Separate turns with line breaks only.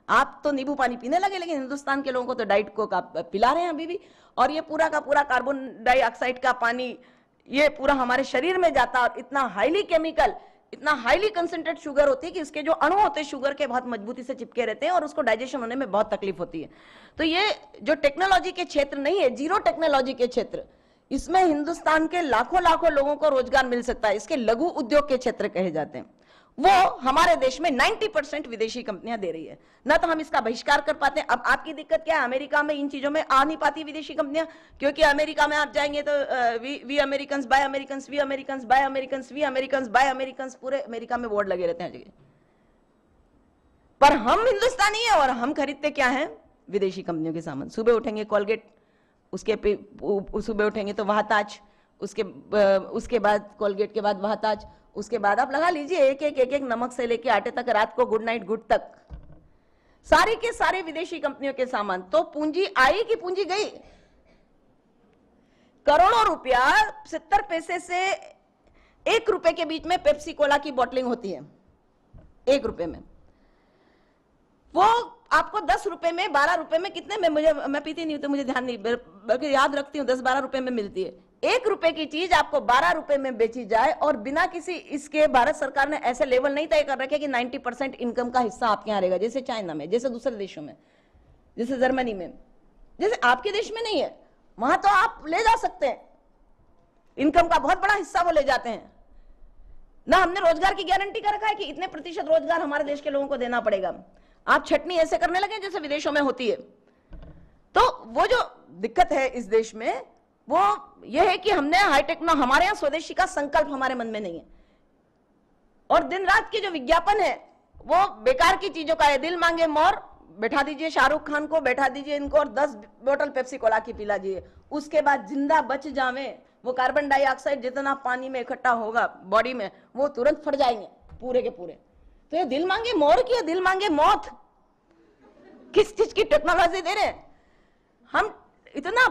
आप तो नींबू पानी पीने लगे, लेकिन हिंदुस्तान के लोगों को तो डाइट कोक आप पिला रहे हैं अभी भी। और ये पूरा का पूरा कार्बन डाइऑक्साइड का पानी ये पूरा हमारे शरीर में जाता है, और इतना हाईली केमिकल, इतना हाईली कंसेंट्रेट शुगर होती है कि इसके जो अणु होते हैं शुगर के बहुत मजबूती से चिपके रहते हैं और उसको डाइजेशन होने में बहुत तकलीफ होती है। तो ये जो टेक्नोलॉजी के क्षेत्र नहीं है, जीरो टेक्नोलॉजी के क्षेत्र, इसमें हिंदुस्तान के लाखों लाखों लोगों को रोजगार मिल सकता है। इसके लघु उद्योग के क्षेत्र कहे जाते हैं, वो हमारे देश में 90% विदेशी कंपनियां दे रही है। ना तो हम इसका बहिष्कार कर पाते हैं। अब आपकी दिक्कत क्या है, अमेरिका में इन चीजों में आ नहीं पाती विदेशी कंपनियां, क्योंकि अमेरिका में आप जाएंगे तो we American buy American, we American buy American, we American buy American, पूरे अमेरिका में बोर्ड लगे रहते हैं जगह। पर हम हिंदुस्तानी है और हम खरीदते क्या है, विदेशी कंपनियों के सामान। सुबह उठेंगे कोलगेट, उसके सुबह उठेंगे तो वहाताज, उसके बाद कोलगेट के बाद वहाताज, उसके बाद आप लगा लीजिए एक एक नमक से लेके आटे तक, रात को गुड नाइट गुड तक, सारे के सारे विदेशी कंपनियों के सामान। तो पूंजी आई कि पूंजी गई? करोड़ों रुपया 70 पैसे से 1 रुपए के बीच में पेप्सी कोला की बॉटलिंग होती है, 1 रुपए में। वो आपको 10 रुपए में, 12 रुपए में, कितने में, मुझे, मैं पीती नहीं हूं तो मुझे ध्यान नहीं, बल्कि याद रखती हूं, 10-12 रुपए में मिलती है। 1 रुपए की चीज आपको 12 रुपए में बेची जाए, और बिना किसी इसके भारत सरकार ने ऐसे लेवल नहीं तय कर रखे कि 90% इनकम का हिस्सा आपके यहाँ रहेगा, जैसे चाइना में, जैसे दूसरे देशों में, जैसे जर्मनी में, जैसे आपके देश में नहीं है। वहां तो आप ले जा सकते हैं, इनकम का बहुत बड़ा हिस्सा वो ले जाते हैं ना। हमने रोजगार की गारंटी कर रखा है कि इतने प्रतिशत रोजगार हमारे देश के लोगों को देना पड़ेगा। आप छटनी ऐसे करने लगे जैसे विदेशों में होती है। तो वो जो दिक्कत है इस देश में, वो ये है कि हमने हाईटेक ना, हमारे यहां स्वदेशी का संकल्प हमारे मन में नहीं है, और दिन रात के जो विज्ञापन है वो बेकार की चीजों का है। दिल मांगे मोर, बैठा दीजिए शाहरुख खान को, बैठा दीजिए इनको, और 10 बोतल पेप्सी कोला की पिला दीजिए। उसके बाद जिंदा बच जावे, वो कार्बन डाइऑक्साइड जितना पानी में इकट्ठा होगा बॉडी में, वो तुरंत फट जाएंगे पूरे के पूरे। तो ये दिल मांगे मोर की, दिल मांगे मौत, किस चीज की टेक्नोलॉजी दे रहे हैं हम? इतना